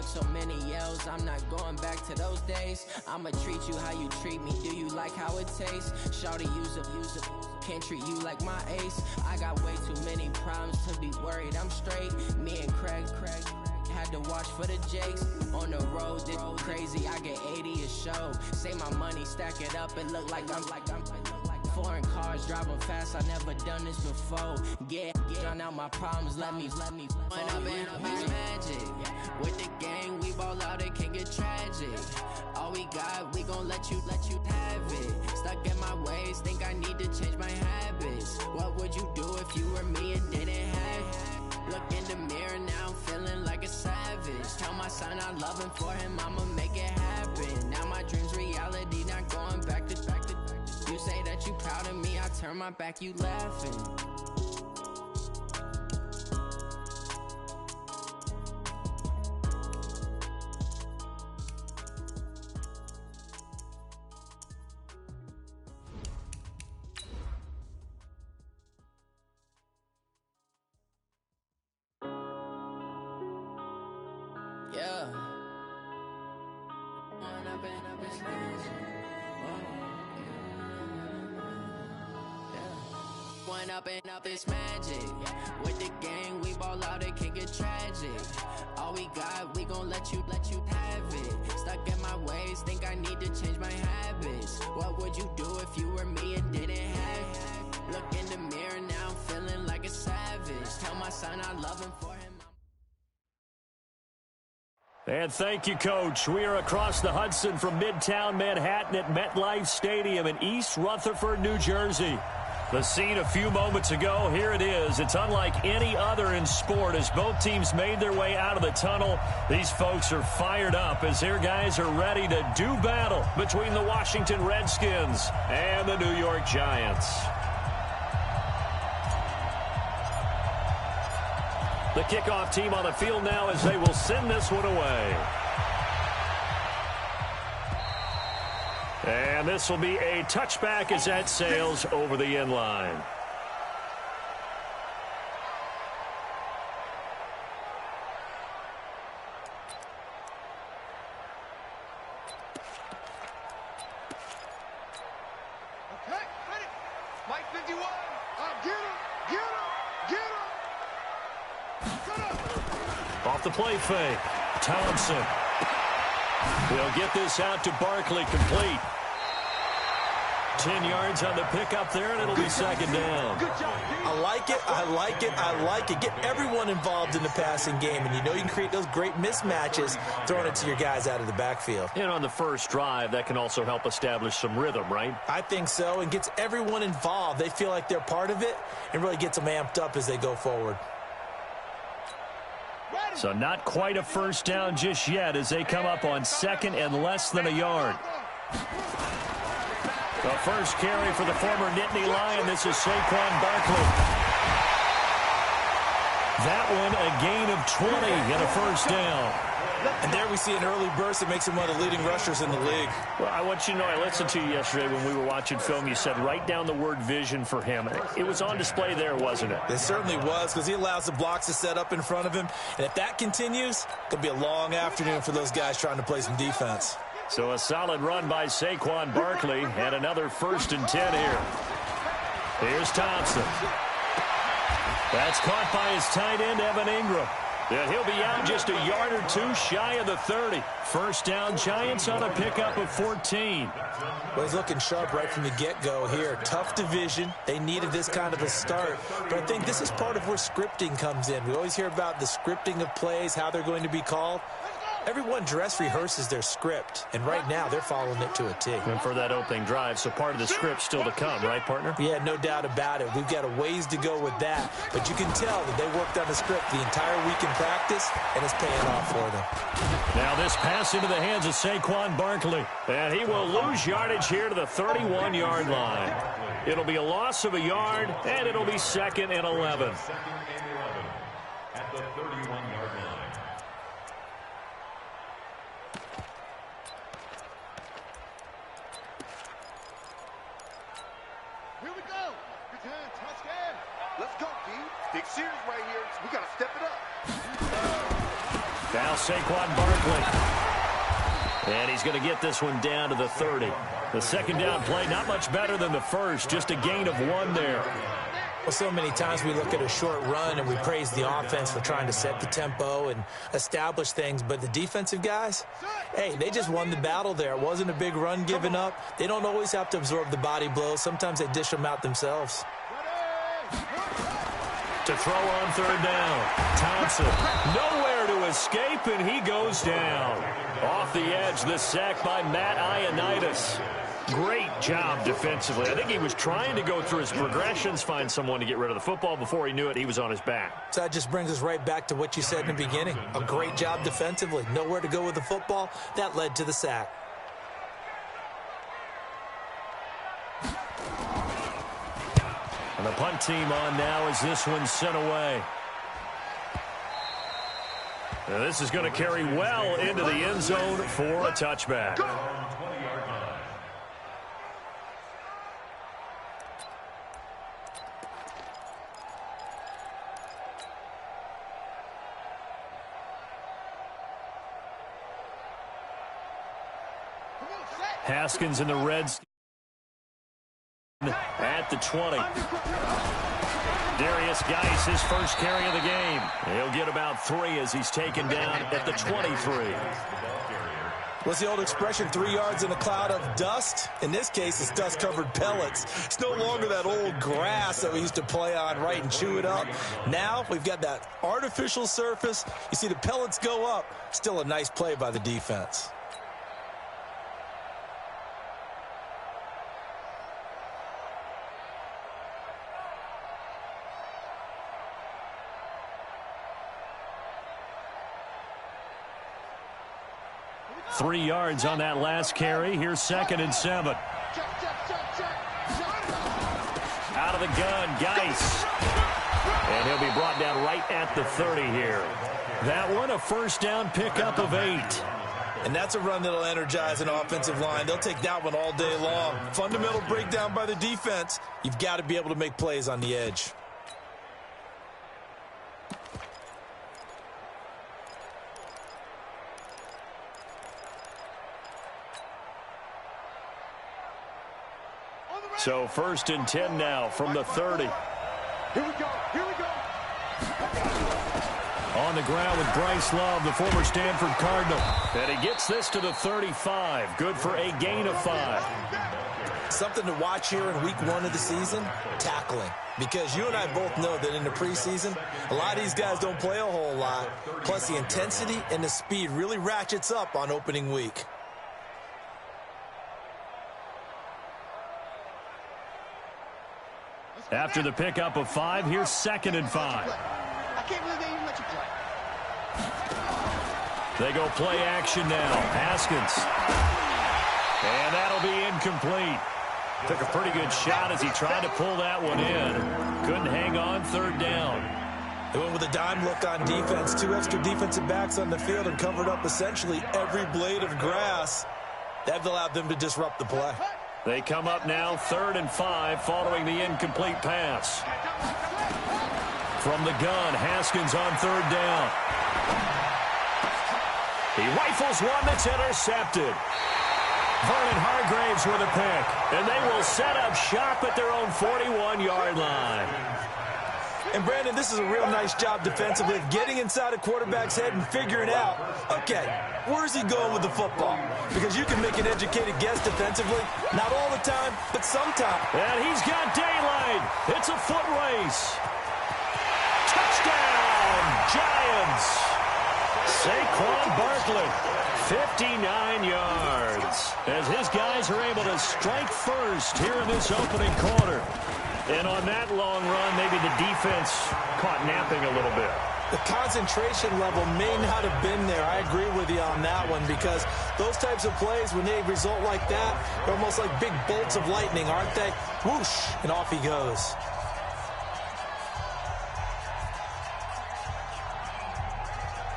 so many yells, I'm not going back to those days. I'ma treat you how you treat me, do you like how it tastes? Shawty, use up, can't treat you like my ace. I got way too many problems to be worried, I'm straight. Me and Craig had to watch for the Jakes. On the road, this crazy, I get 80 a show. Say my money, stack it up, it look like I'm foreign cars, driving fast, I never done this before. Get out my problems, let me When I've been up is magic. With the gang, we ball out, it can get tragic. All we got, we gon' let you have it. Stuck in my ways, think I need to change my habits. What would you do if you were me and didn't have it? Look in the mirror now, I'm feeling like a savage. Tell my son I love him, for him I'ma make it happen. Now my dream's reality, not going back to. You say that you proud of me, I turn my back, you laughing. Yeah. One up and up is magic. With the gang, we ball out, it can get tragic. All we got, we gon' let you have it. Stuck in my ways, think I need to change my habits. What would you do if you were me and didn't have it? Look in the mirror now, I'm feeling like a savage. Tell my son I love him, for him. And thank you, Coach. We are across the Hudson from Midtown Manhattan at MetLife Stadium in East Rutherford, New Jersey. The scene a few moments ago, here it is. It's unlike any other in sport as both teams made their way out of the tunnel. These folks are fired up as their guys are ready to do battle between the Washington Redskins and the New York Giants. The kickoff team on the field now as they will send this one away. And this will be a touchback as that sails over the end line. Okay, ready. Mike 51. Get him. Off the play fake. Thompson. They'll get this out to Barkley, complete. 10 yards on the pickup there, and it'll be second down. I like it, I like it, I like it. Get everyone involved in the passing game, and you know you can create those great mismatches throwing it to your guys out of the backfield. And on the first drive, that can also help establish some rhythm, right? I think so, and gets everyone involved. They feel like they're part of it, and really gets them amped up as they go forward. So not quite a first down just yet as they come up on second and less than a yard. The first carry for the former Nittany Lion. This is Saquon Barkley. That one a gain of 20 and a first down. And there we see an early burst that makes him one of the leading rushers in the league. Well, I want you to know, I listened to you yesterday when we were watching film. You said write down the word vision for him. It was on display there, wasn't it? It certainly was, because he allows the blocks to set up in front of him. And if that continues, it'll be a long afternoon for those guys trying to play some defense. So a solid run by Saquon Barkley and another 1st and 10 here. Here's Thompson. That's caught by his tight end, Evan Ingram. And he'll be out just a yard or two shy of the 30. First down, Giants on a pickup of 14. Well, he's looking sharp right from the get-go here. Tough division. They needed this kind of a start. But I think this is part of where scripting comes in. We always hear about the scripting of plays, how they're going to be called. Everyone dress rehearses their script, and right now they're following it to a T. And for that opening drive, so part of the script still to come, right, partner? Yeah, no doubt about it. We've got a ways to go with that, but you can tell that they worked on the script the entire week in practice, and it's paying off for them. Now this pass into the hands of Saquon Barkley, and he will lose yardage here to the 31-yard line. It'll be a loss of a yard, and it'll be 2nd and 11. At the 31-yard line. Here we go. Return touchdown. Let's go, D. Big series right here. We got to step it up. Now Saquon Barkley. And he's going to get this one down to the 30. The second down play, not much better than the first, just a gain of 1 there. Well, so many times we look at a short run and we praise the offense for trying to set the tempo and establish things, but the defensive guys, hey, they just won the battle there. It wasn't a big run given up. They don't always have to absorb the body blows. Sometimes they dish them out themselves. To throw on third down, Thompson nowhere to escape, and he goes down. Off the edge, the sack by Matt Ioannidis. Great job defensively. I think he was trying to go through his progressions, find someone to get rid of the football. Before he knew it, he was on his back. So that just brings us right back to what you said in the beginning. A great job defensively. Nowhere to go with the football. That led to the sack. And the punt team on now as this one's sent away. Now this is going to carry well into the end zone for a touchback. Haskins in the Reds at the 20. Darius Geis, his first carry of the game. He'll get about 3 as he's taken down at the 23. What's the old expression, 3 yards in a cloud of dust? In this case, it's dust-covered pellets. It's no longer that old grass that we used to play on, right, and chew it up. Now we've got that artificial surface. You see the pellets go up. Still a nice play by the defense. Three yards on that last carry. Here's 2nd and 7. Out of the gun, Geis. And he'll be brought down right at the 30 here. That one, a first down pickup of 8. And that's a run that'll energize an offensive line. They'll take that one all day long. Fundamental breakdown by the defense. You've got to be able to make plays on the edge. So 1st and 10 now from the 30. Here we go. Here we go. On the ground with Bryce Love, the former Stanford Cardinal. And he gets this to the 35. Good for a gain of 5. Something to watch here in week 1 of the season, tackling. Because you and I both know that in the preseason, a lot of these guys don't play a whole lot. Plus the intensity and the speed really ratchets up on opening week. After the pickup of 5, here's 2nd and 5. I can't believe they even let you play. They go play action now. Haskins. And that'll be incomplete. Took a pretty good shot as he tried to pull that one in. Couldn't hang on, 3rd down. They went with a dime look on defense. 2 extra defensive backs on the field and covered up essentially every blade of grass. That allowed them to disrupt the play. They come up now 3rd and 5 following the incomplete pass. From the gun, Haskins on 3rd down. He rifles one that's intercepted. Vernon Hargraves with a pick. And they will set up shop at their own 41-yard line. And, Brandon, this is a real nice job defensively of getting inside a quarterback's head and figuring out, okay, where's he going with the football? Because you can make an educated guess defensively. Not all the time, but sometimes. And he's got daylight. It's a foot race. Touchdown, Giants. Saquon Barkley, 59 yards. As his guys are able to strike first here in this opening quarter. And on that long run, maybe the defense caught napping a little bit. The concentration level may not have been there. I agree with you on that one because those types of plays, when they result like that, they're almost like big bolts of lightning, aren't they? Whoosh, and off he goes.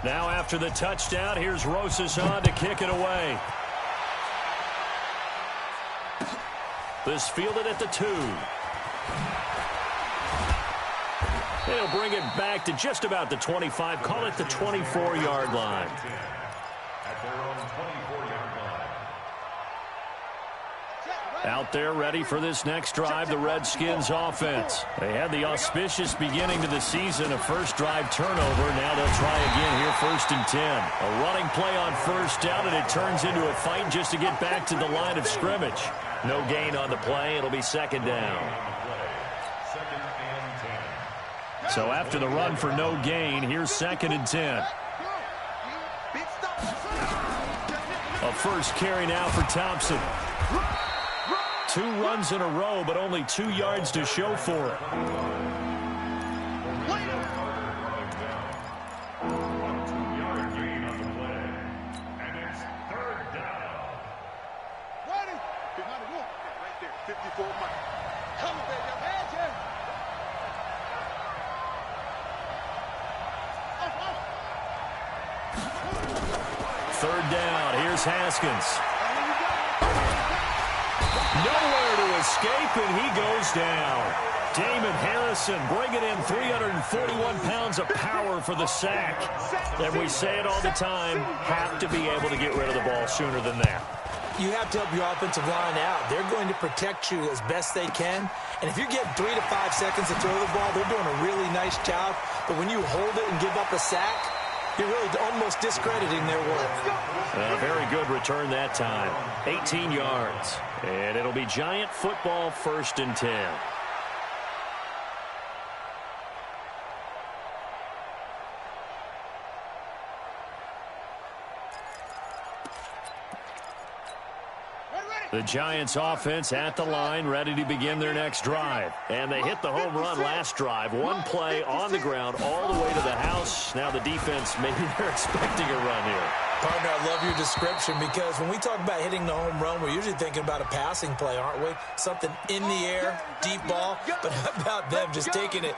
Now after the touchdown, here's Rosas on to kick it away. This fielded at the 2. They'll bring it back to just about the 25. Call it the 24-yard line. At their own 24-yard line. Out there ready for this next drive, the Redskins offense. They had the auspicious beginning to the season, a first drive turnover. Now they'll try again here, 1st and 10. A running play on first down, and it turns into a fight just to get back to the line of scrimmage. No gain on the play. It'll be 2nd down. So after the run for no gain, here's 2nd and 10. A first carry now for Thompson. 2 runs in a row, but only 2 yards to show for it. Third down. Here's Haskins. Nowhere to escape, and he goes down. Damon Harrison bringing in 341 pounds of power for the sack. And we say it all the time, have to be able to get rid of the ball sooner than that. You have to help your offensive line out. They're going to protect you as best they can. And if you get 3 to 5 seconds to throw the ball, they're doing a really nice job. But when you hold it and give up a sack, you're really almost discrediting their work. A very good return that time. 18 yards. And it'll be Giant football, 1st and 10. The Giants offense at the line, ready to begin their next drive. And they hit the home run last drive. One play on the ground all the way to the house. Now the defense, maybe they're expecting a run here. Partner, I love your description because when we talk about hitting the home run, we're usually thinking about a passing play, aren't we? Something in the air, deep ball. But how about them just taking it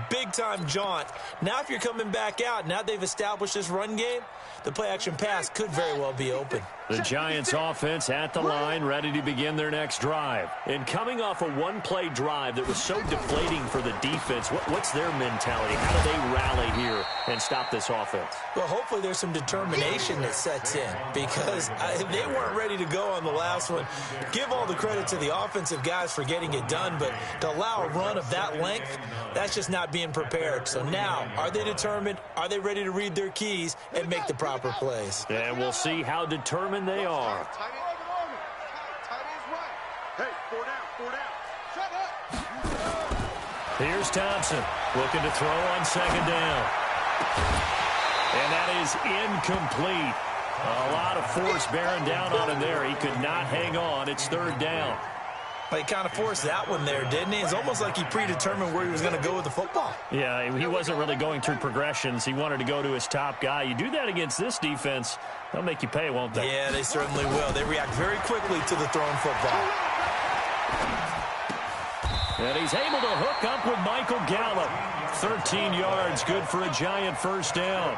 big-time jaunt? Now if you're coming back out, now they've established this run game, the play-action pass could very well be open. The Giants offense at the line, ready to begin their next drive. And coming off a one-play drive that was so deflating for the defense, what's their mentality? How do they rally here and stop this offense? Well, hopefully there's some determination that sets in because they weren't ready to go on the last one. Give all the credit to the offensive guys for getting it done, but to allow a run of that length, that's just not being prepared. So now, are they determined? Are they ready to read their keys and make the proper plays? And we'll see how determined they are. Hey, 4 down. Shut up. Here's Thompson looking to throw on 2nd down. And that is incomplete. A lot of force bearing down on him there. He could not hang on. It's 3rd down. Well, he kind of forced that one there, didn't he? It's almost like he predetermined where he was going to go with the football. Yeah, he wasn't really going through progressions. He wanted to go to his top guy. You do that against this defense, they'll make you pay, won't they? Yeah, they certainly will. They react very quickly to the thrown football. And he's able to hook up with Michael Gallup. 13 yards, good for a Giant 1st down.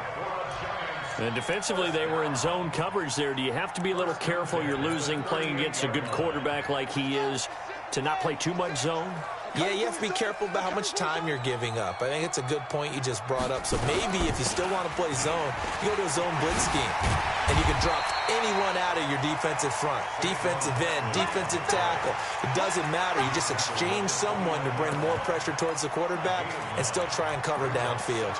And defensively, they were in zone coverage there. Do you have to be a little careful? You're losing, playing against a good quarterback like he is, to not play too much zone? Yeah, you have to be careful about how much time you're giving up. I think it's a good point you just brought up. So maybe if you still want to play zone, you go to a zone blitz scheme. And you can drop anyone out of your defensive front. Defensive end, defensive tackle. It doesn't matter. You just exchange someone to bring more pressure towards the quarterback and still try and cover downfield.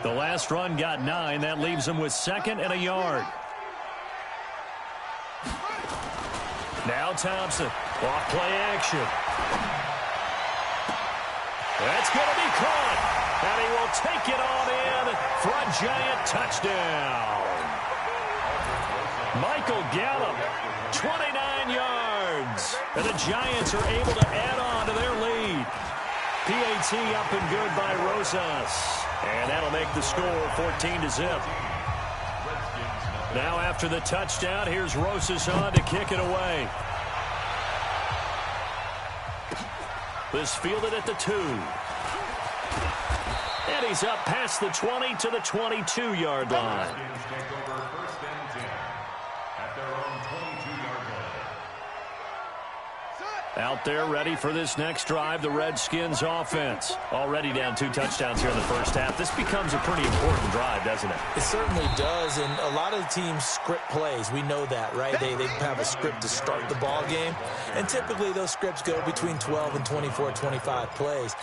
The last run got 9. That leaves them with 2nd and a yard. Now Thompson. Off play action. That's going to be caught. And he will take it on in for a Giant touchdown. Michael Gallup, 29 yards. And the Giants are able to add on to their lead. PAT up and good by Rosas. And that'll make the score 14-0. Now after the touchdown, here's Rosas on to kick it away. This fielded at the 2. And he's up past the 20 to the 22-yard line. Out there ready for this next drive, the Redskins offense. Already down 2 touchdowns here in the first half. This becomes a pretty important drive, doesn't it? It certainly does, and a lot of the teams script plays. We know that, right? They have a script to start the ball game, and typically those scripts go between 12 and 24, 25 plays.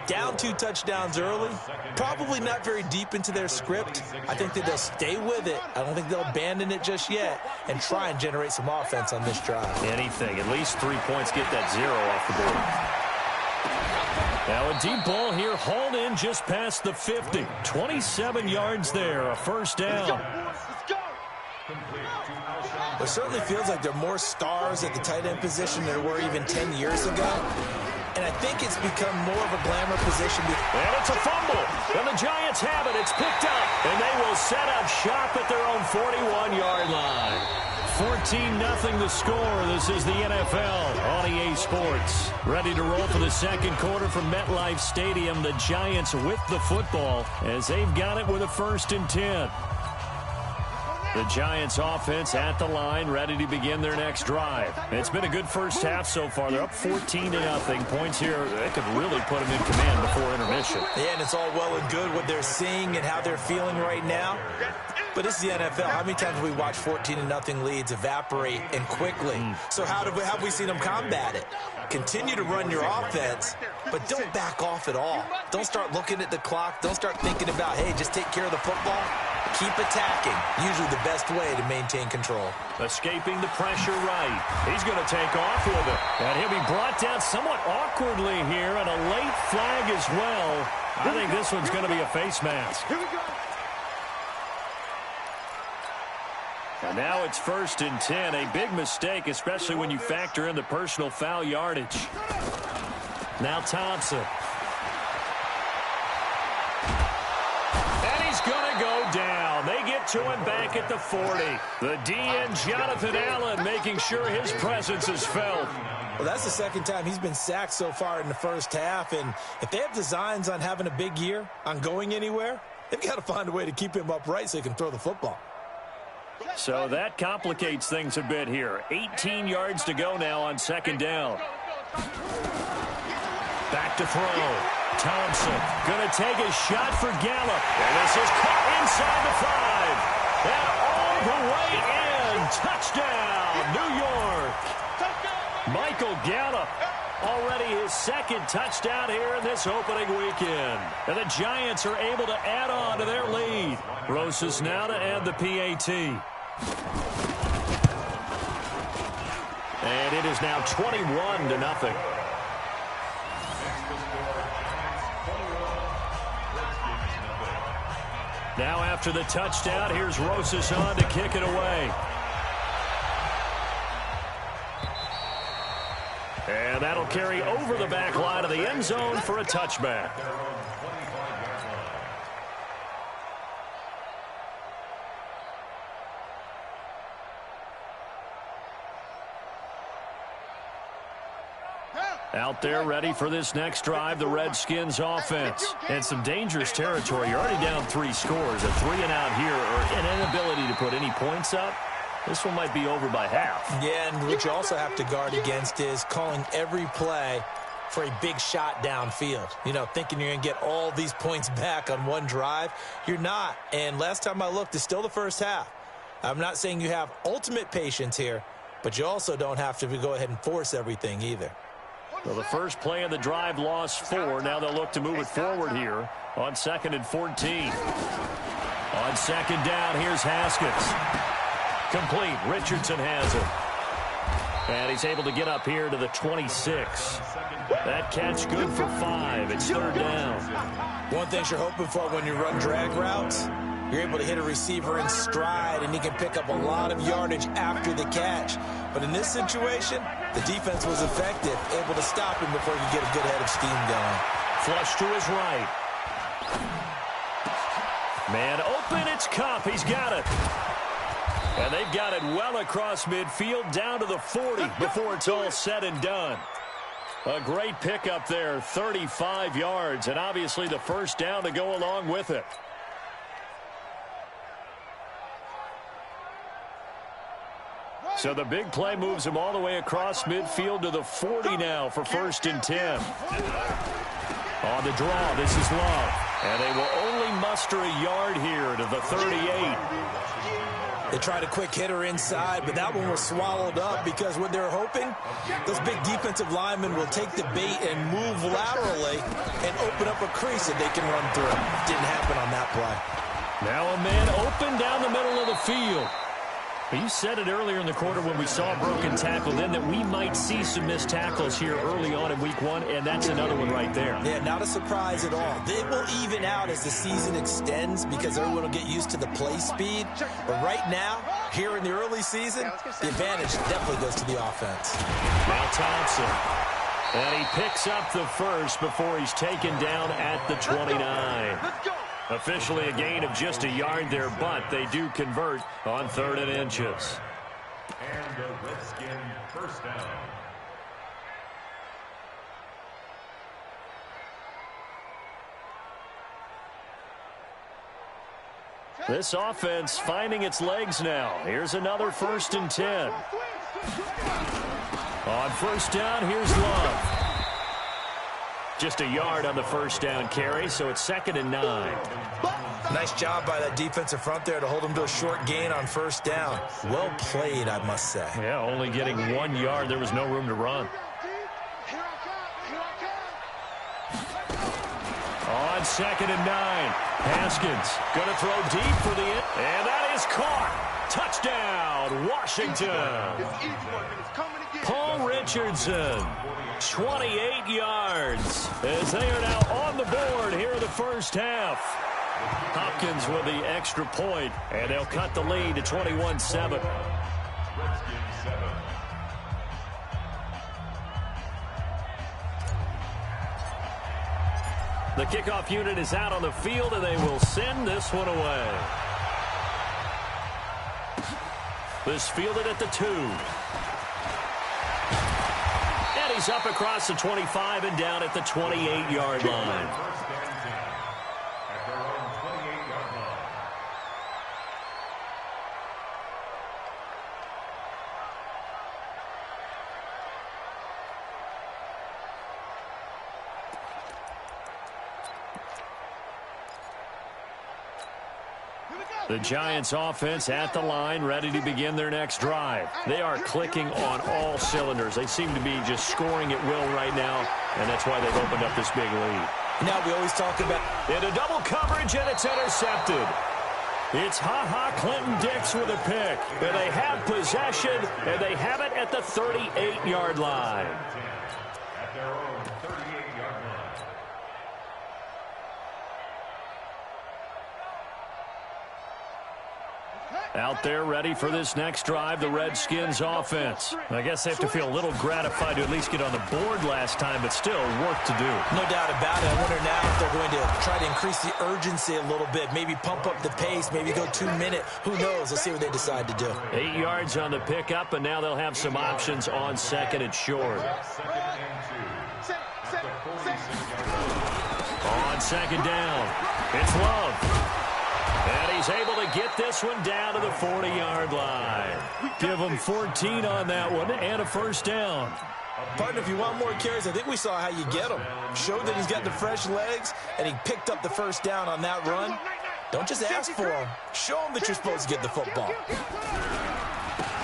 Down 2 touchdowns early, probably not very deep into their script. I think that they'll stay with it. I don't think they'll abandon it just yet and try and generate some offense on this drive. Anything, at least 3 points, get that 0 off the board. Now a deep ball here, hauled in just past the 50. 27 yards there, a first down. It certainly feels like there are more stars at the tight end position than there were even 10 years ago. And I think it's become more of a glamour position. And it's a fumble. And the Giants have it. It's picked up. And they will set up shop at their own 41-yard line. 14-0 the score. This is the NFL on EA Sports. Ready to roll for the second quarter from MetLife Stadium. The Giants with the football as they've got it with a 1st and 10. The Giants offense at the line, ready to begin their next drive. It's been a good first half so far. They're up 14-0. Points here, they could really put them in command before intermission. Yeah, and it's all well and good what they're seeing and how they're feeling right now. But it's the NFL. How many times have we watched 14-0 leads evaporate and quickly? So how have we seen them combat it? Continue to run your offense, but don't back off at all. Don't start looking at the clock. Don't start thinking about, hey, just take care of the football. Keep attacking. Usually the best way to maintain control. Escaping the pressure right. He's going to take off with it. And he'll be brought down somewhat awkwardly here, and a late flag as well. I think this one's going to be a face mask. Here we go. And now it's 1st and 10. A big mistake, especially when you factor in the personal foul yardage. Now Thompson. And he's going to go down. They get to him back at the 40. The DN, Jonathan Allen, making sure his presence is felt. Well, that's the second time he's been sacked so far in the first half. And if they have designs on having a big year, on going anywhere, they've got to find a way to keep him upright so he can throw the football. So that complicates things a bit here. 18 yards to go now on 2nd down. Back to throw. Thompson going to take a shot for Gallup. And this is caught inside the 5. And all the way in. Touchdown, New York. Michael Gallup. Already his 2nd touchdown here in this opening weekend. And the Giants are able to add on to their lead. Rosas now to add the PAT. And it is now 21-0. Now after the touchdown, here's Rosas on to kick it away. And that'll carry over the back line of the end zone for a touchback. Out there ready for this next drive, the Redskins offense. And some dangerous territory. You're already down 3 scores. A 3-and-out here, or an inability to put any points up. This one might be over by half. Yeah, and what you also have to guard against is calling every play for a big shot downfield. You know, thinking you're going to get all these points back on one drive. You're not. And last time I looked, it's still the first half. I'm not saying you have ultimate patience here, but you also don't have to go ahead and force everything either. Well, the first play of the drive lost 4. Now they'll look to move it forward here on 2nd and 14. On 2nd down, here's Haskins. Complete. Richardson has it. And he's able to get up here to the 26. That catch good for 5. It's 3rd down. One thing you're hoping for when you run drag routes, you're able to hit a receiver in stride, and he can pick up a lot of yardage after the catch. But in this situation, the defense was effective, able to stop him before he could get a good head of steam going. Flush to his right. Man open, it's Kupp. He's got it. And they've got it well across midfield, down to the 40 before it's all said and done. A great pickup there, 35 yards, and obviously the first down to go along with it. So the big play moves him all the way across midfield to the 40 now for 1st and 10. On the draw, this is Love. And they will only muster a yard here to the 38. They tried a quick hitter inside, but that one was swallowed up because what they're hoping, those big defensive linemen will take the bait and move laterally and open up a crease that they can run through. Didn't happen on that play. Now a man open down the middle of the field. You said it earlier in the quarter when we saw a broken tackle then that we might see some missed tackles here early on in week 1, and that's another one right there. Yeah, not a surprise at all. It will even out as the season extends because everyone will get used to the play speed. But right now, here in the early season, the advantage definitely goes to the offense. Now Thompson. And he picks up the first before he's taken down at the 29. Officially a gain of just a yard there, but they do convert on 3rd and inches. And the Redskin first down. This offense finding its legs now. Here's another 1st and 10. On 1st down, here's Love. Just a yard on the 1st down carry, so it's 2nd and 9. Nice job by that defensive front there to hold them to a short gain on 1st down. Well played, I must say. Yeah, only getting 1 yard. There was no room to run. On 2nd and 9, Haskins going to throw deep for the and that is caught. Touchdown, Washington. Paul Richardson, 28 yards as they are now on the board here in the 1st half. Hopkins with the extra point, and they'll cut the lead to 21-7. The kickoff unit is out on the field, and they will send this one away. This fielded at the 2. And he's up across the 25 and down at the 28-yard line. The Giants offense at the line, ready to begin their next drive. They are clicking on all cylinders. They seem to be just scoring at will right now, and that's why they've opened up this big lead. Now we always talk about into double coverage, and it's intercepted. It's Clinton Dix with a pick. And they have possession, and they have it at the 38-yard line. At their own 38-yard line. Out there ready for this next drive, the Redskins offense. I guess they have to feel a little gratified to at least get on the board last time, but still work to do. No doubt about it. I wonder now if they're going to try to increase the urgency a little bit, maybe pump up the pace, maybe go 2-minute. Who knows? Let's see what they decide to do. 8 yards on the pickup, and now they'll have some options on 2nd and short. On 2nd down, it's Love. And he's able to get this one down to the 40-yard line. Give him 14 on that one and a 1st down. Partner, if you want more carries, I think we saw how you get them. Showed that he's got the fresh legs, and he picked up the 1st down on that run. Don't just ask for him. Show him that you're supposed to get the football.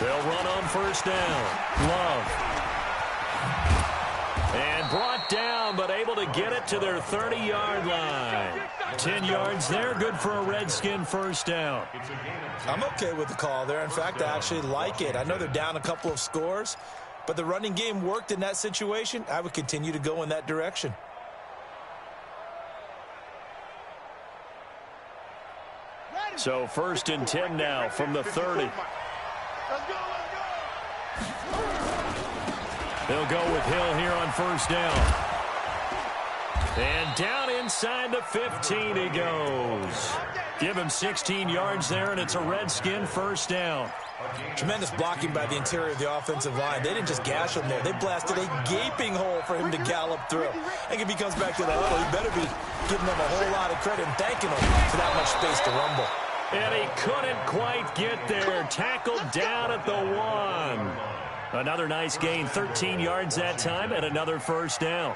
They'll run on 1st down. Love. And brought down, but able to get it to their 30-yard line. 10 yards there, good for a Redskin 1st down. I'm okay with the call there. In fact, I actually like it. I know they're down a couple of scores, but the running game worked in that situation. I would continue to go in that direction. So 1st and 10 now from the 30. They'll go with Hill here on 1st down. And down inside the 15 he goes. Give him 16 yards there, and it's a Redskin 1st down. Tremendous blocking by the interior of the offensive line. They didn't just gash him there. They blasted a gaping hole for him to gallop through. I think if he comes back to the huddle, he better be giving them a whole lot of credit and thanking them for that much space to rumble. And he couldn't quite get there. Tackled down at the 1. Another nice gain, 13 yards that time, and another first down.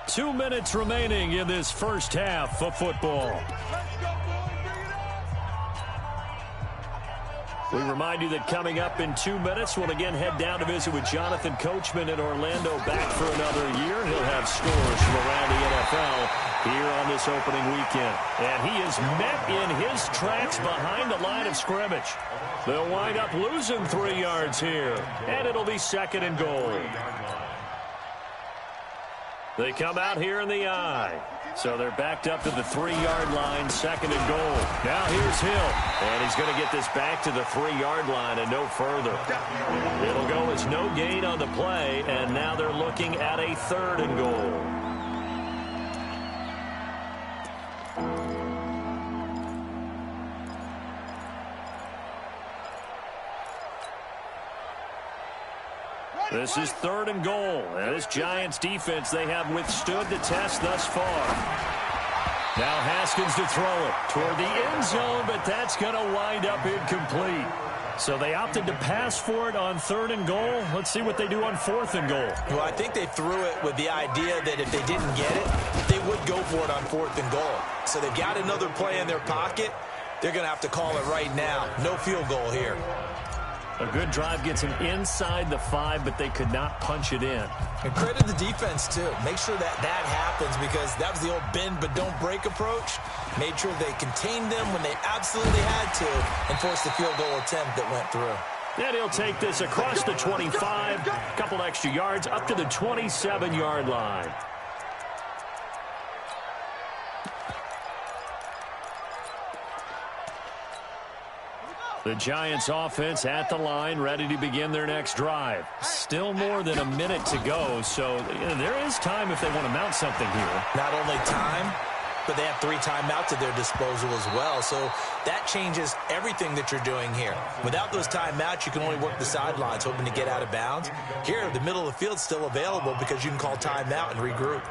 2 minutes remaining in this first half of football. We remind you that coming up in 2 minutes, we'll again head down to visit with Jonathan Coachman in Orlando, back for another year. He'll have scores from around the NFL here on this opening weekend. And he is met in his tracks behind the line of scrimmage. They'll wind up losing 3 yards here, and it'll be 2nd and goal. They come out here in the I. So they're backed up to the 3-yard line, 2nd and goal. Now here's Hill, and he's going to get this back to the 3-yard line and no further. It'll go as no gain on the play, and now they're looking at a 3rd and goal. This is 3rd and goal, and this Giants defense, they have withstood the test thus far. Now Haskins to throw it toward the end zone, but that's going to wind up incomplete. So they opted to pass for it on 3rd and goal. Let's see what they do on 4th and goal. Well, I think they threw it with the idea that if they didn't get it, they would go for it on 4th and goal. So they've got another play in their pocket. They're going to have to call it right now. No field goal here. A good drive gets them inside the 5, but they could not punch it in. And credit the defense, too. Make sure that happens, because that was the old bend but don't break approach. Made sure they contained them when they absolutely had to and forced the field goal attempt that went through. And he'll take this across the 25, a couple extra yards, up to the 27-yard line. The Giants offense at the line, ready to begin their next drive. Still more than a minute to go, so there is time if they want to mount something here. Not only time, but they have 3 timeouts at their disposal as well, so that changes everything that you're doing here. Without those timeouts, you can only work the sidelines, hoping to get out of bounds. Here, the middle of the field's still available because you can call timeout and regroup.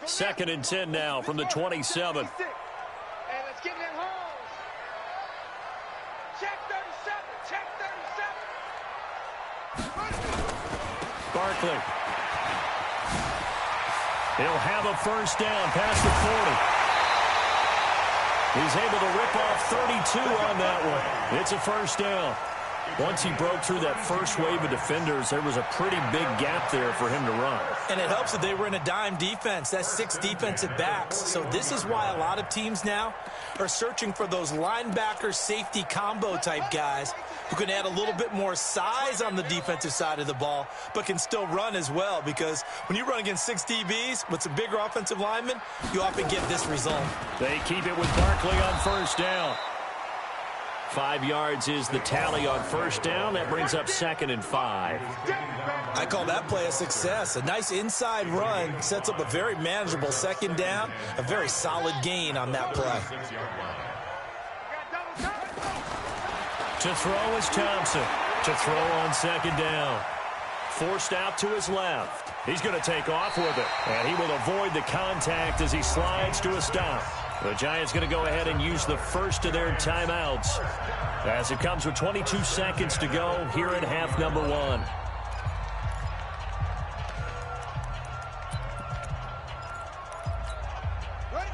Second and 10 now from the 27. And let's get it home. Check 37. Check 37. Barkley. He'll have a first down past the 40. He's able to rip off 32 on that one. It's a first down. Once he broke through that first wave of defenders, there was a pretty big gap there for him to run. And it helps that they were in a dime defense. That's 6 defensive backs. So this is why a lot of teams now are searching for those linebacker safety combo type guys who can add a little bit more size on the defensive side of the ball, but can still run as well, because when you run against 6 DBs with some bigger offensive linemen, you often get this result. They keep it with Barkley on first down. 5 yards is the tally on first down. That brings up 2nd and 5. I call that play a success. A nice inside run sets up a very manageable 2nd down. A very solid gain on that play. To throw is Thompson. To throw on 2nd down. Forced out to his left. He's going to take off with it. And he will avoid the contact as he slides to a stop. The Giants going to go ahead and use the first of their timeouts as it comes with 22 seconds to go here in half number 1.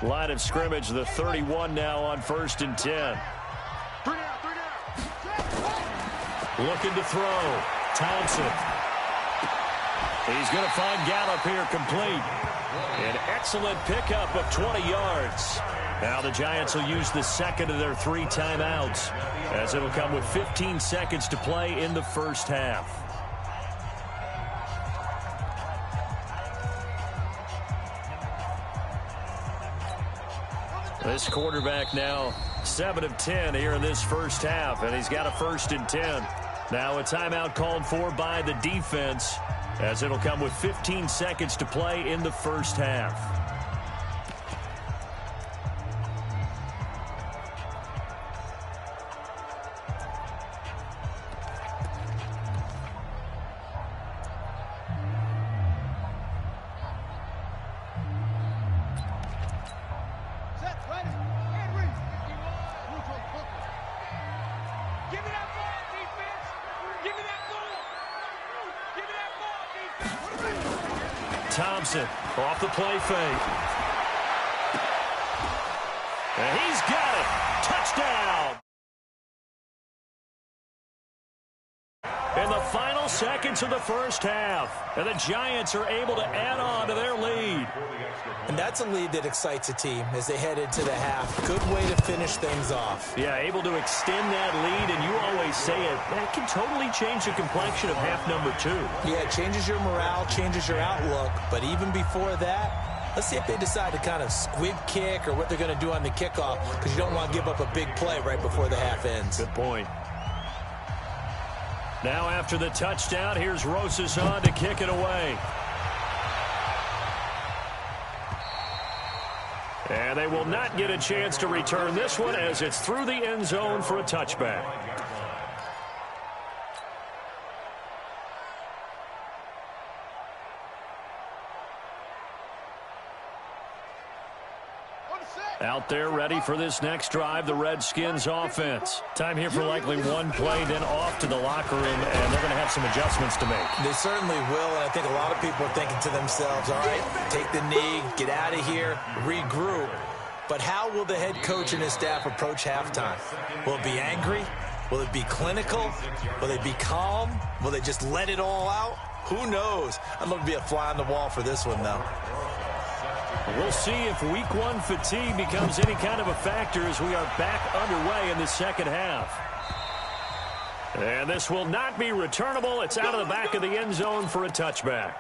Line of scrimmage, the 31 now on 1st and 10. Looking to throw. Thompson. He's going to find Gallup here complete. An excellent pickup of 20 yards. Now the Giants will use the second of their 3 timeouts, as it'll come with 15 seconds to play in the first half. This quarterback now 7 of 10 here in this first half, and he's got a 1st and 10. Now a timeout called for by the defense, as it'll come with 15 seconds to play in the first half. Thompson off the play fake. And he's got it. Touchdown. In the final seconds of the first half, and the Giants are able to add on to their lead. And that's a lead that excites a team as they head into the half. Good way to finish things off. Yeah, able to extend that lead, and you always say it, that can totally change the complexion of half number 2. Yeah, it changes your morale, changes your outlook, but even before that, let's see if they decide to kind of squib kick or what they're going to do on the kickoff, because you don't want to give up a big play right before the half ends. Good point. Now after the touchdown, here's Rosas on to kick it away. And they will not get a chance to return this one as it's through the end zone for a touchback. Out there ready for this next drive, the Redskins offense. Time here for likely one play, then off to the locker room, and they're going to have some adjustments to make. They certainly will, and I think a lot of people are thinking to themselves, all right, take the knee, get out of here, regroup. But how will the head coach and his staff approach halftime? Will it be angry? Will it be clinical? Will they be calm? Will they just let it all out? Who knows? I'd love to be a fly on the wall for this one, though. We'll see if week 1 fatigue becomes any kind of a factor as we are back underway in the second half. And this will not be returnable. It's out of the back of the end zone for a touchback.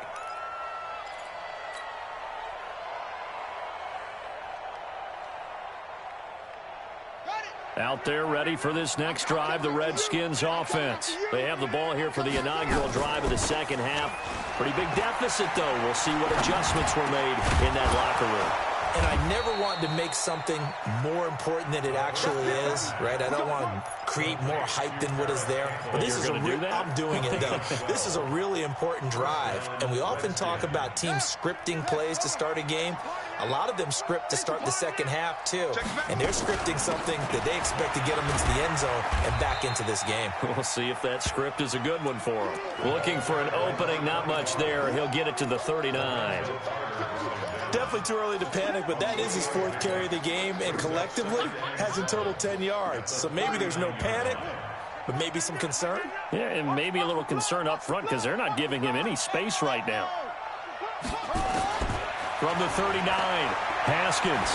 Out there ready for this next drive, the Redskins offense. They have the ball here for the inaugural drive of the second half. Pretty big deficit, though. We'll see what adjustments were made in that locker room. And I never want to make something more important than it actually is, right? I don't want to create more hype than what is there. But this is I'm doing it, though. This is a really important drive. And we often talk about teams scripting plays to start a game. A lot of them script to start the second half, too. And they're scripting something that they expect to get them into the end zone and back into this game. We'll see if that script is a good one for him. Looking for an opening, not much there. He'll get it to the 39. Definitely too early to panic, but that is his 4th carry of the game, and collectively has in total 10 yards. So maybe there's no panic, but maybe some concern. Yeah, and maybe a little concern up front because they're not giving him any space right now. From the 39, Haskins.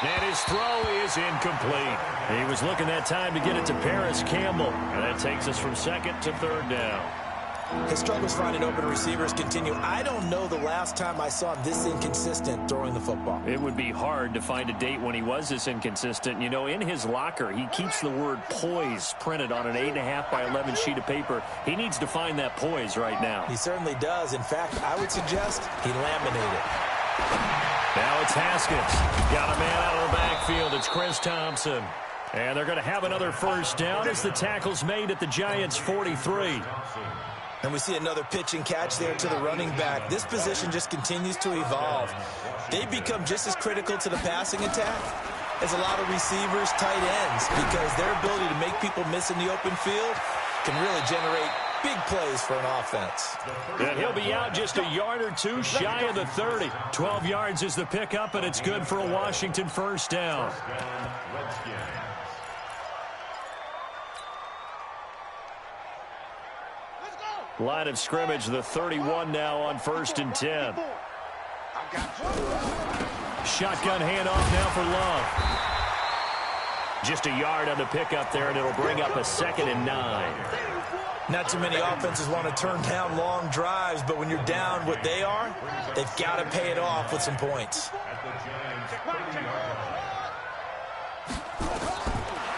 And his throw is incomplete. He was looking that time to get it to Paris Campbell. And that takes us from 2nd to 3rd down. His struggles finding open receivers continue. I don't know the last time I saw him this inconsistent throwing the football. It would be hard to find a date when he was this inconsistent. You know, in his locker, he keeps the word poise printed on an 8.5 by 11 sheet of paper. He needs to find that poise right now. He certainly does. In fact, I would suggest he laminated. Now it's Haskins. Got a man out of the backfield. It's Chris Thompson. And they're going to have another first down as the tackle's made at the Giants' 43. And we see another pitch and catch there to the running back. This position just continues to evolve. They become just as critical to the passing attack as a lot of receivers, tight ends, because their ability to make people miss in the open field can really generate big plays for an offense. And he'll be out just a yard or two shy of the 30. 12 yards is the pickup, and it's good for a Washington first down. Line of scrimmage, the 31 now on 1st and 10. Shotgun handoff now for Love. Just a yard on the pickup there, and it'll bring up a 2nd and 9. Not too many offenses want to turn down long drives, but when you're down what they are, they've got to pay it off with some points.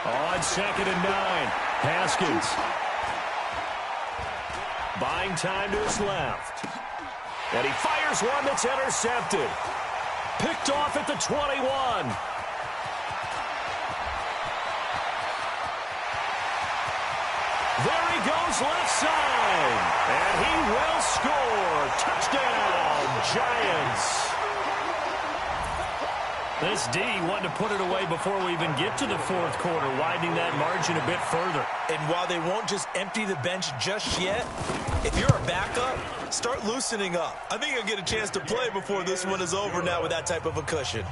On 2nd and 9, Haskins. Buying time to his left. And he fires one that's intercepted. Picked off at the 21. There he goes left side. And he will score. Touchdown, Giants. This D wanting to put it away before we even get to the fourth quarter, widening that margin a bit further. And while they won't just empty the bench just yet, if you're a backup, start loosening up. I think you'll get a chance to play before this one is over now with that type of a cushion.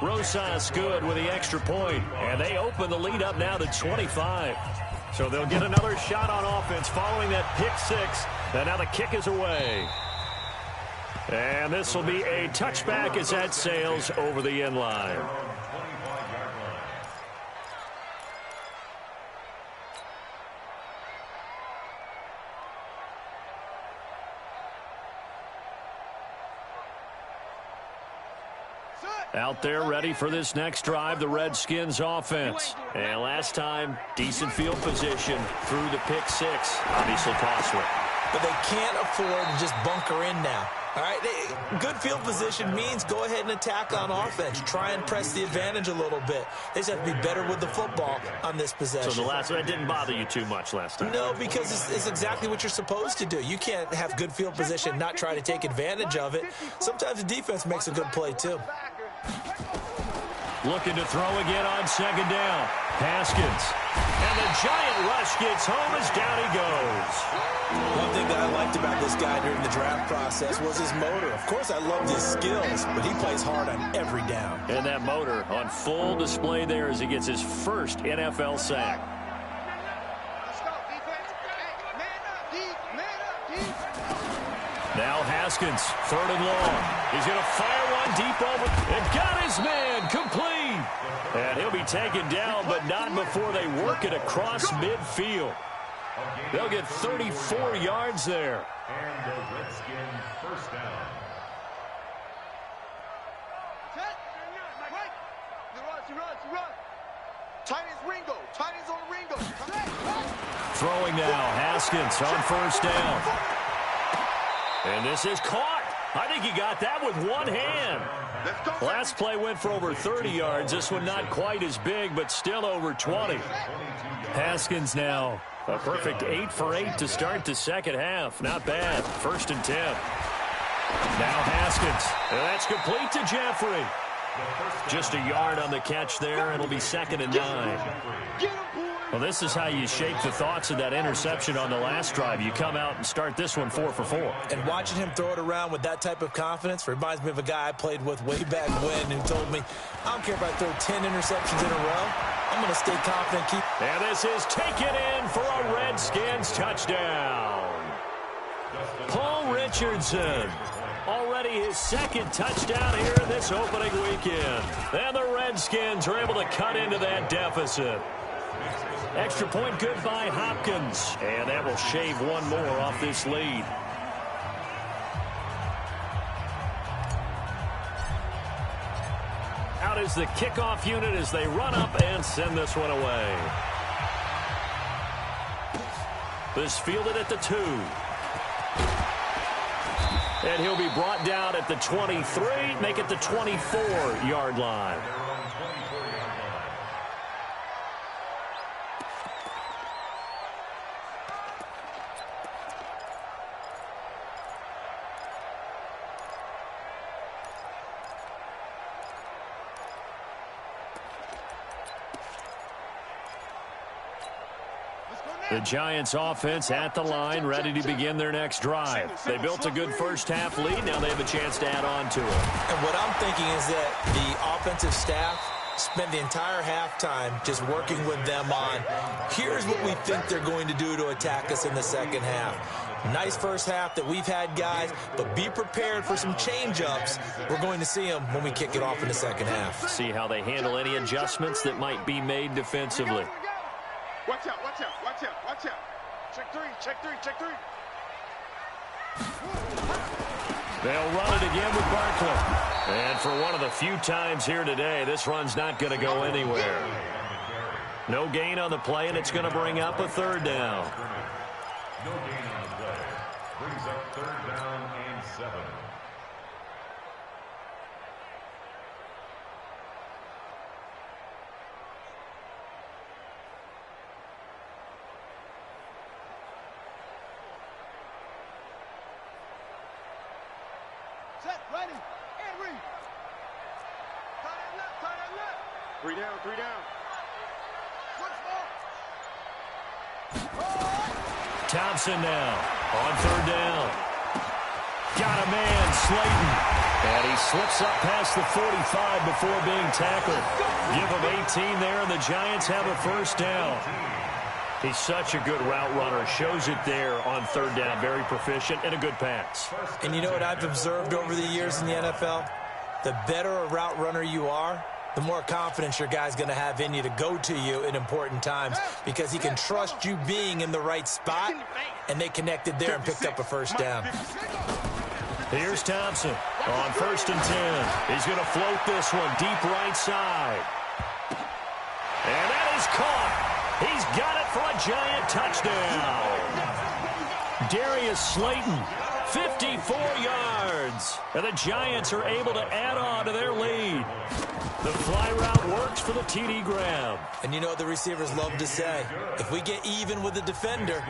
Rosas good with the extra point, and they open the lead up now to 25. So they'll get another shot on offense following that pick six, and now the kick is away. And this will be a touchback as that sails over the end line. Out there ready for this next drive, the Redskins offense. And last time, decent field position through the pick six. Obviously costly. But they can't afford to just bunker in now. All right, good field position means go ahead and attack on offense. Try and press the advantage a little bit. They just have to be better with the football on this possession. So the last one didn't bother you too much last time? No, because it's exactly what you're supposed to do. You can't have good field position, not try to take advantage of it. Sometimes the defense makes a good play, too. Looking to throw again on second down. Haskins. And the giant rush gets home as down he goes. One thing that I liked about this guy during the draft process was his motor. Of course, I loved his skills, but he plays hard on every down. And that motor on full display there as he gets his first NFL sack. Now Haskins, third and long. He's going to fire one deep over and got his man complete. And he'll be taken down, but not before they work it across midfield. They'll get 34 yards there. And the Redskins first down. Titans on Ringo. Throwing now, Haskins on first down. And this is caught. I think he got that with one hand. Last play went for over 30 yards. This one not quite as big, but still over 20. Haskins now. A perfect 8 for 8 to start the second half. Not bad. First and 10. Now Haskins. And that's complete to Jeffrey. Just a yard on the catch there. It'll be second and 9. Well, this is how you shape the thoughts of that interception on the last drive. You come out and start this one 4 for 4. And watching him throw it around with that type of confidence reminds me of a guy I played with way back when who told me, I don't care if I throw 10 interceptions in a row. I'm going to stay confident. And this is taken in for a Redskins touchdown. Paul Richardson. Already his second touchdown here in this opening weekend. And the Redskins are able to cut into that deficit. Extra point good by Hopkins. And that will shave one more off this lead. Out is the kickoff unit as they run up and send this one away. This fielded at the 2. And he'll be brought down at the 23, make it the 24-yard line. The Giants offense at the line, ready to begin their next drive. They built a good first half lead. Now they have a chance to add on to it. And what I'm thinking is that the offensive staff spent the entire halftime just working with them on, here's what we think they're going to do to attack us in the second half. Nice first half that we've had, guys, but be prepared for some change-ups. We're going to see them when we kick it off in the second half. See how they handle any adjustments that might be made defensively. Watch out, watch out, watch out, watch out. Check three, check three, check three. They'll run it again with Barkley. And for one of the few times here today, this run's not going to go anywhere. No gain on the play, and it's going to bring up a third down. No gain on the play. Brings up third down and 7. Set, ready, and read. Three down, three down. Thompson now on third down. Got a man, Slayton. And he slips up past the 45 before being tackled. Give him 18 there, and the Giants have a first down. He's such a good route runner. Shows it there on third down. Very proficient and a good pass. And you know what I've observed over the years in the NFL? The better a route runner you are, the more confidence your guy's going to have in you to go to you in important times because he can trust you being in the right spot, and they connected there and picked up a first down. Here's Thompson on 1st and 10. He's going to float this one deep right side. And that is caught. He's got it for a Giant touchdown. Darius Slayton, 54 yards. And the Giants are able to add on to their lead. The fly route works for the TD grab. And you know what the receivers love to say? If we get even with the defender,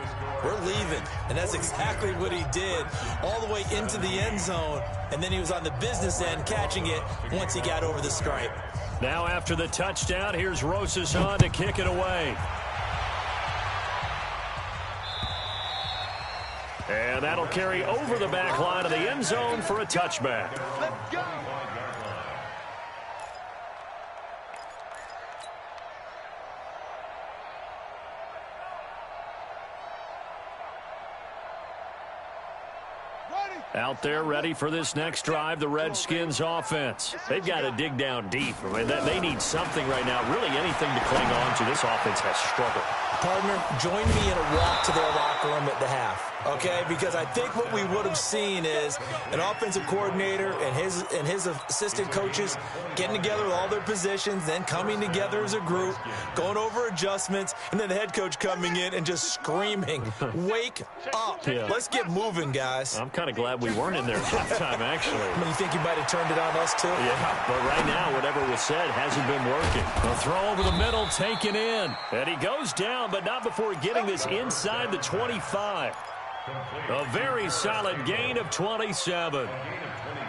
we're leaving. And that's exactly what he did, all the way into the end zone. And then he was on the business end catching it once he got over the stripe. Now after the touchdown, here's Rosas on to kick it away. And that'll carry over the back line of the end zone for a touchback. Let's go. Out there ready for this next drive, the Redskins offense. They've got to dig down deep. I mean, they need something right now, really anything to cling on to. This offense has struggled. Partner, join me in a walk to their locker room at the half, okay? Because I think what we would have seen is an offensive coordinator and his assistant coaches getting together with all their positions, then coming together as a group, going over adjustments, and then the head coach coming in and just screaming, wake up. Yeah. Let's get moving, guys. I'm kind of glad we weren't in there at halftime, actually. I mean, you think you might have turned it on us, too? Yeah, but right now, whatever was said hasn't been working. A throw over the middle, taken in. And he goes down, but not before getting this inside the 25. A very solid gain of 27.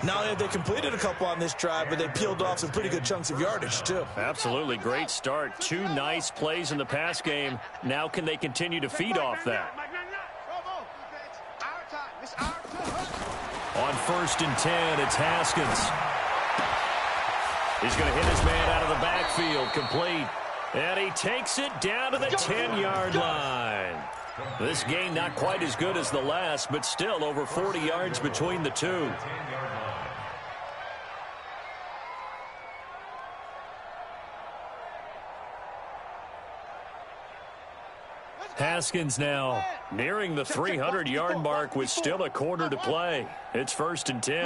Not only have they completed a couple on this drive, but they peeled off some pretty good chunks of yardage, too. Absolutely great start. 2 nice plays in the pass game. Now can they continue to feed off that? On 1st and 10, it's Haskins. He's going to hit his man out of the backfield, complete. And he takes it down to the 10-yard line. This gain not quite as good as the last, but still over 40 yards between the two. Haskins now nearing the 300-yard mark with still a quarter to play. It's 1st and 10.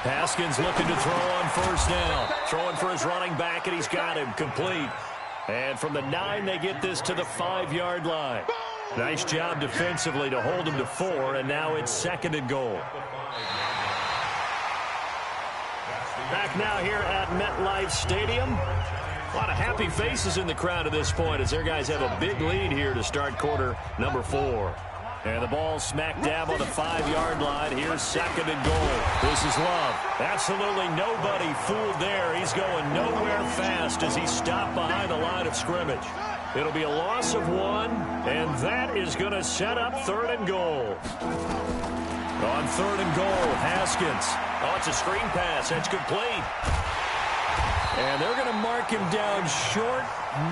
Haskins looking to throw on 1st down. Throwing for his running back, and he's got him complete. And from the 9, they get this to the 5-yard line. Nice job defensively to hold him to 4, and now it's 2nd and goal. Back now here at MetLife Stadium. A lot of happy faces in the crowd at this point as their guys have a big lead here to start quarter number 4. And the ball smack dab on the 5-yard line. Here's 2nd and goal. This is Love. Absolutely nobody fooled there. He's going nowhere fast as he's stopped behind the line of scrimmage. It'll be a loss of 1, and that is going to set up 3rd and goal. On 3rd and goal, Haskins. Oh, it's a screen pass. That's complete. And they're going to mark him down short,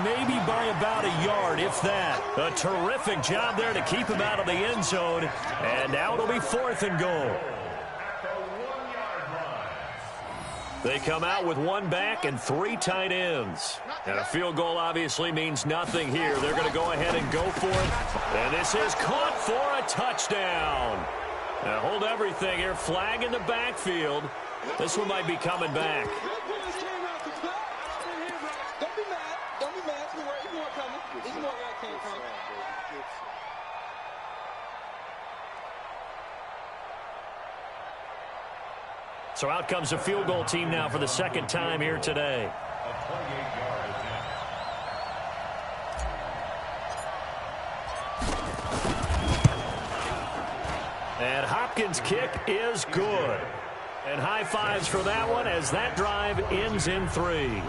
maybe by about a yard, if that. A terrific job there to keep him out of the end zone. And now it'll be 4th and goal. They come out with 1 back and 3 tight ends. And a field goal obviously means nothing here. They're going to go ahead and go for it. And this is caught for a touchdown. Now hold everything here. Flag in the backfield. This one might be coming back. So out comes the field goal team now for the 2nd time here today. And Hopkins' kick is good. And high fives for that one as that drive ends in 3.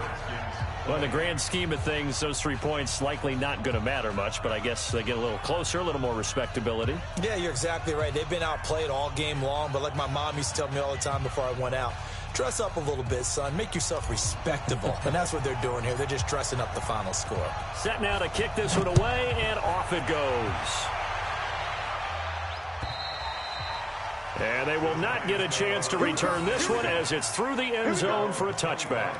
Well, in the grand scheme of things, those 3 points likely not going to matter much, but I guess they get a little closer, a little more respectability. Yeah, you're exactly right. They've been outplayed all game long, but like my mom used to tell me all the time before I went out, dress up a little bit, son. Make yourself respectable. And that's what they're doing here. They're just dressing up the final score. Set now to kick this one away, and off it goes. And they will not get a chance to return this one as it's through the end zone for a touchback.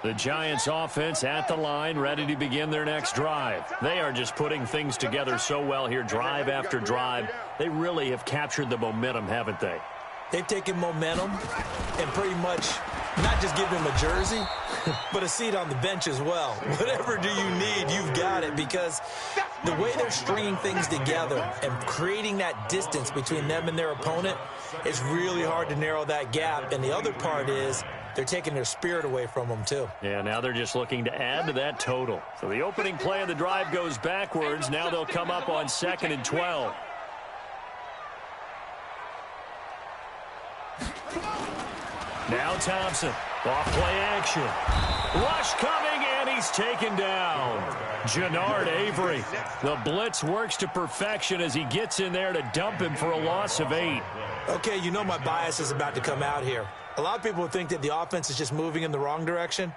The Giants offense at the line, ready to begin their next drive. They are just putting things together so well here, drive after drive. They really have captured the momentum, haven't they? They've taken momentum and pretty much not just give them a jersey, but a seat on the bench as well. Whatever do you need, you've got it, because the way they're stringing things together and creating that distance between them and their opponent, it's really hard to narrow that gap. And the other part is they're taking their spirit away from them, too. Yeah, now they're just looking to add to that total. So the opening play of the drive goes backwards. Now they'll come up on 2nd and 12. Now Thompson, off play action. Rush coming, and he's taken down. Jannard Avery. The blitz works to perfection as he gets in there to dump him for a loss of 8. Okay, you know my bias is about to come out here. A lot of people think that the offense is just moving in the wrong direction.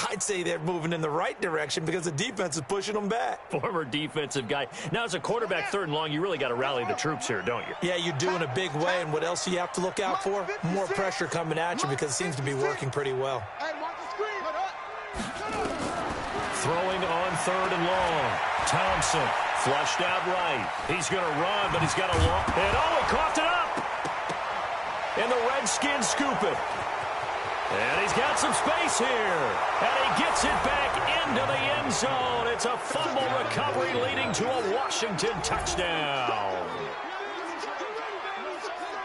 I'd say they're moving in the right direction because the defense is pushing them back. Former defensive guy. Now, as a quarterback, 3rd and long, you really got to rally the troops here, don't you? Yeah, you do in a big way. And what else do you have to look out for? More pressure coming at you because it seems to be working pretty well. Throwing on 3rd and long. Thompson flushed out right. He's going to run, but he's got a long. And oh, he coughed it up. And the Redskins scoop it. And he's got some space here. And he gets it back into the end zone. It's a fumble recovery leading to a Washington touchdown.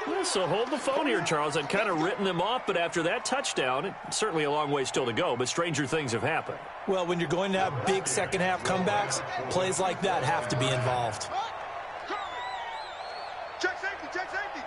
Well, so hold the phone here, Charles. I'd kind of written them off, but after that touchdown, it's certainly a long way still to go, but stranger things have happened. Well, when you're going to have big second-half comebacks, plays like that have to be involved. Check safety, check safety.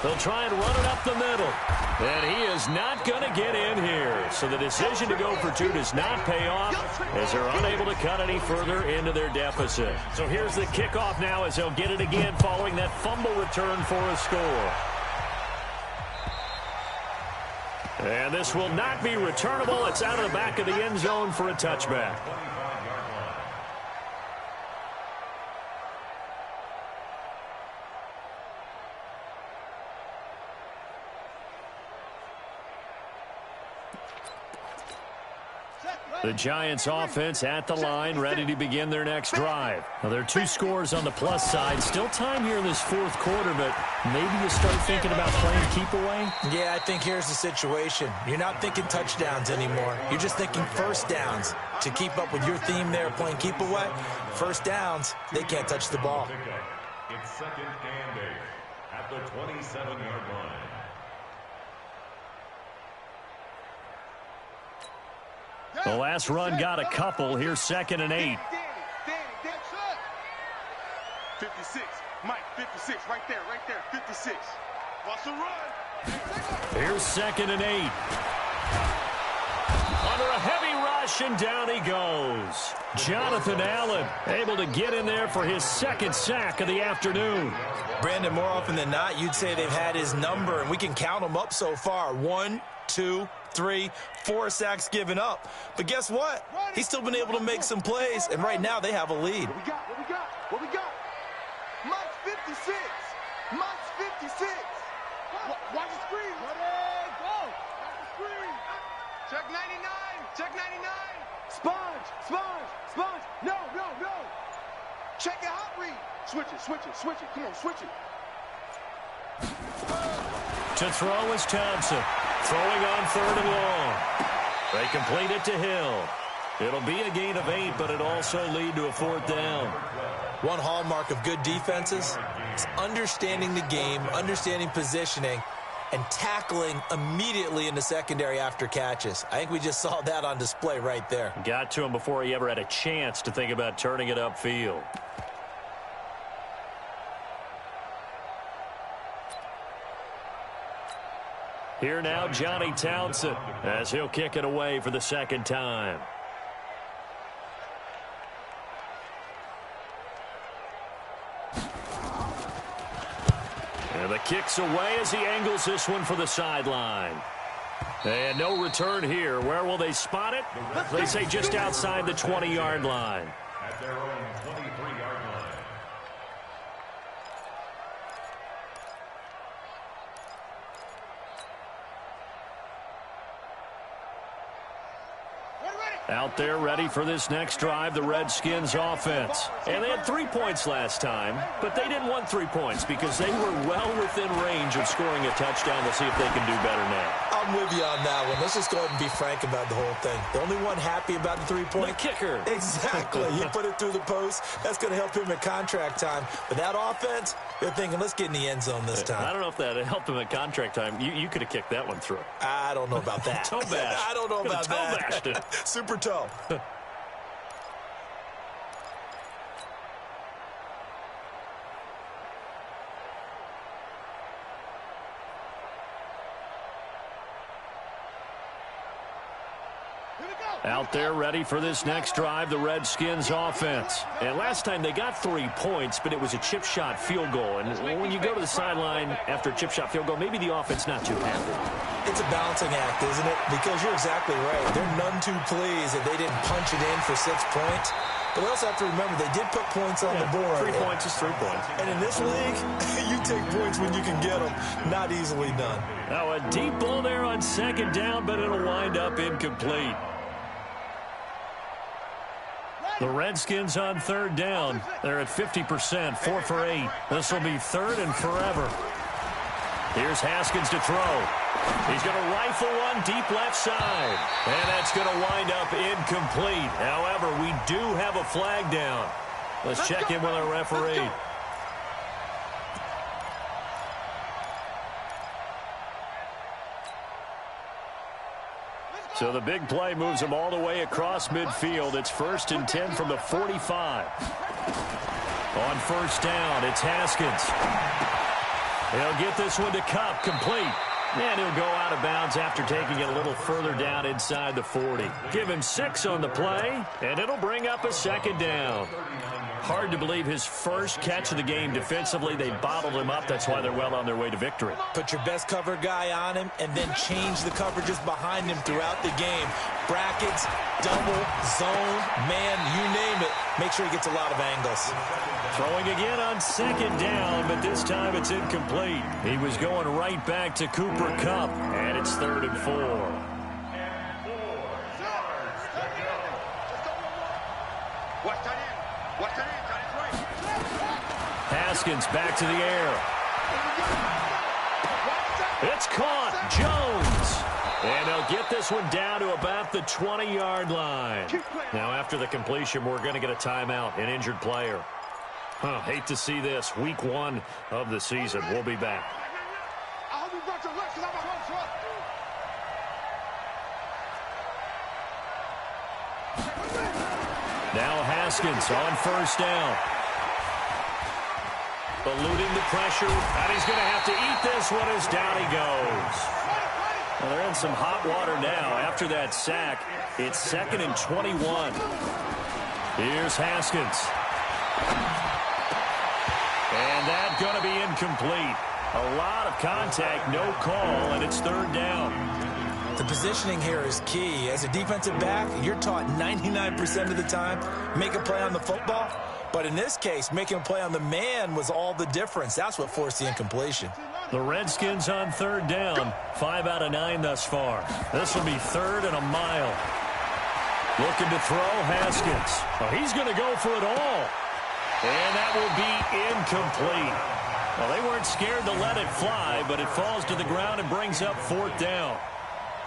They'll try and run it up the middle. And he is not going to get in here. So the decision to go for 2 does not pay off as they're unable to cut any further into their deficit. So here's the kickoff now as they'll get it again following that fumble return for a score. And this will not be returnable. It's out of the back of the end zone for a touchback. The Giants offense at the line, ready to begin their next drive. Now, there are 2 scores on the plus side. Still time here in this 4th quarter, but maybe you start thinking about playing keep away? Yeah, I think here's the situation. You're not thinking touchdowns anymore. You're just thinking first downs. To keep up with your theme there, playing keep away, first downs, they can't touch the ball. It's 2nd and 8 at the 27-yard line. The last run got a couple. Here's 2nd and 8. 56. Mike, 56. Right there, 56. Watch the run. Here's 2nd and 8. Under a heavy rush, and down he goes. Jonathan Allen able to get in there for his 2nd sack of the afternoon. Brandon, more often than not, you'd say they've had his number, and we can count them up so far. 1, 2, 3, 4 sacks given up. But guess what? He's still been able to make some plays, and right now they have a lead. What we got? Mike's 56. Mike's 56. Watch the screen. Go. Watch the screen. Check 99. Check 99. Sponge. No. Check your hot read. Switch it. Come on, switch it. To throw is Thompson. Throwing on 3rd and long. They complete it to Hill. It'll be a gain of 8, but it also lead to a 4th down. One hallmark of good defenses is understanding the game, understanding positioning, and tackling immediately in the secondary after catches. I think we just saw that on display right there. Got to him before he ever had a chance to think about turning it upfield. Here now, Johnny Townsend, as he'll kick it away for the second time. And the kick's away as he angles this one for the sideline. And no return here. Where will they spot it? They say just outside the 20-yard line. At their own 23-yard line. Out there ready for this next drive, the Redskins offense. And they had 3 points last time, but they didn't want 3 points because they were well within range of scoring a touchdown. We'll see if they can do better now. I'm with you on that one. Let's just go ahead and be frank about the whole thing. The only one happy about the 3-point. The kicker. Exactly. He put it through the post. That's going to help him at contract time. But that offense, they're thinking, let's get in the end zone this time. I don't know if that helped him at contract time. You could have kicked that one through. I don't know about that. Toe bash. I don't know about that. Toe bashed it. Super toe. Out there ready for this next drive, the Redskins offense. And last time they got 3 points, but it was a chip shot field goal. And when you go to the sideline after a chip shot field goal, maybe the offense not too happy. It's a balancing act, isn't it? Because you're exactly right. They're none too pleased that they didn't punch it in for 6 points. But we also have to remember they did put points on the board. 3 points is 3 points. And in this league, you take points when you can get them. Not easily done. Now a deep ball there on second down, but it'll wind up incomplete. The Redskins on third down. They're at 50%, 4 for 8. This will be third and forever. Here's Haskins to throw. He's going to rifle one deep left side. And that's going to wind up incomplete. However, we do have a flag down. Let's check in with our referee. So the big play moves him all the way across midfield. It's 1st and 10 from the 45. On first down, it's Haskins. He'll get this one to Kupp, complete. And he'll go out of bounds after taking it a little further down inside the 40. Give him 6 on the play, and it'll bring up a second down. Hard to believe his first catch of the game defensively. They bottled him up. That's why they're well on their way to victory. Put your best cover guy on him and then change the coverages behind him throughout the game. Brackets, double, zone, man, you name it. Make sure he gets a lot of angles. Throwing again on second down, but this time it's incomplete. He was going right back to Cooper Kupp, and it's 3rd and 4. Haskins back to the air. It's caught. Jones. And they'll get this one down to about the 20-yard line. Now, after the completion, we're going to get a timeout, an injured player. Hate to see this. Week 1 of the season. We'll be back. Now Haskins on first down. Eluding the pressure, and he's going to have to eat this one as down he goes. Well, they're in some hot water now. After that sack, it's 2nd and 21. Here's Haskins. And that's going to be incomplete. A lot of contact, no call, and it's 3rd down. The positioning here is key. As a defensive back, you're taught 99% of the time, make a play on the football. But in this case, making a play on the man was all the difference. That's what forced the incompletion. The Redskins on 3rd down. 5 out of 9 thus far. This will be 3rd and a mile. Looking to throw, Haskins. Oh, he's going to go for it all. And that will be incomplete. Well, they weren't scared to let it fly, but it falls to the ground and brings up 4th down.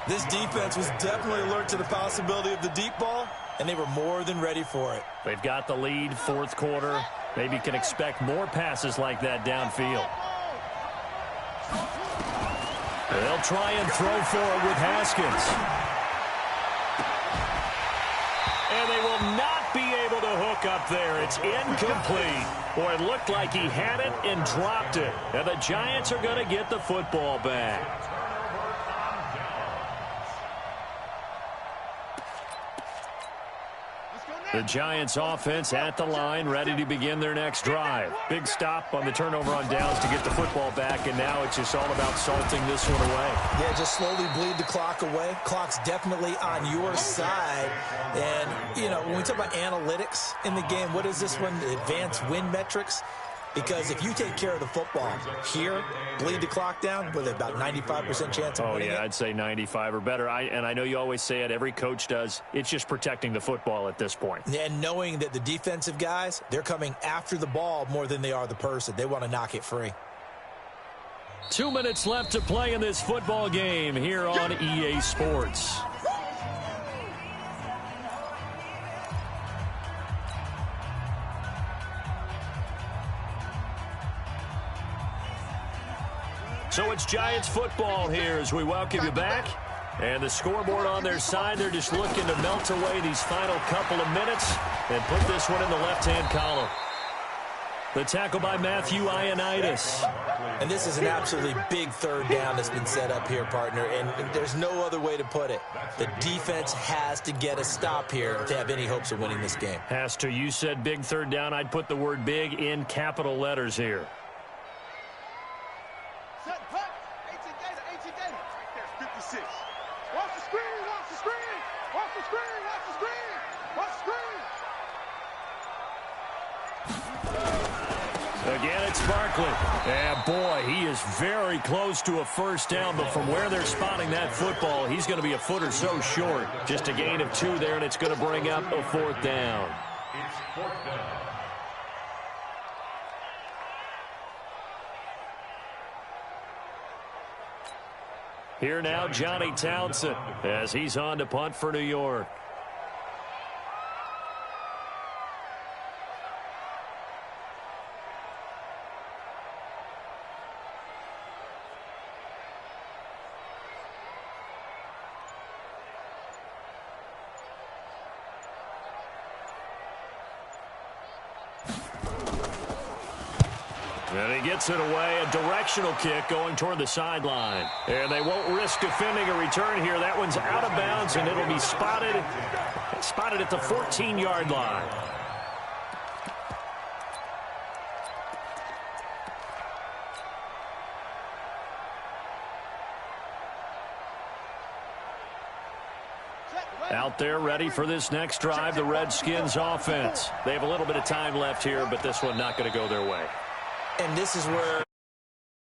This defense was definitely alert to the possibility of the deep ball, and they were more than ready for it. They've got the lead, 4th quarter. Maybe can expect more passes like that downfield. They'll try and throw for it with Haskins. And they will not be able to hook up there. It's incomplete. Boy, it looked like he had it and dropped it. And the Giants are going to get the football back. The Giants offense at the line, ready to begin their next drive. Big stop on the turnover on downs to get the football back, and now it's just all about salting this one away. Yeah, just slowly bleed the clock away. Clock's definitely on your side. And, you know, when we talk about analytics in the game, what is this one? Advanced win metrics? Because if you take care of the football here, bleed the clock down with about 95% chance of winning it. I'd say 95 or better. And I know you always say it, every coach does. It's just protecting the football at this point. And knowing that the defensive guys, they're coming after the ball more than they are the person. They want to knock it free. 2 minutes left to play in this football game here on EA Sports. So it's Giants football here as we welcome you back. And the scoreboard on their side, they're just looking to melt away these final couple of minutes and put this one in the left-hand column. The tackle by Matthew Ioannidis. And this is an absolutely big third down that's been set up here, partner, and there's no other way to put it. The defense has to get a stop here to have any hopes of winning this game. Has to. You said big third down. I'd put the word big in capital letters here. Again, it's Barkley. And, boy, he is very close to a first down, but from where they're spotting that football, he's going to be a foot or so short. Just a gain of 2 there, and it's going to bring up a 4th down. It's 4th down. Here now, Johnny Townsend, as he's on to punt for New York. And he gets it away, a directional kick going toward the sideline. And they won't risk defending a return here. That one's out of bounds, and it'll be spotted at the 14-yard line. Out there ready for this next drive, the Redskins offense. They have a little bit of time left here, but this one not going to go their way. And this is where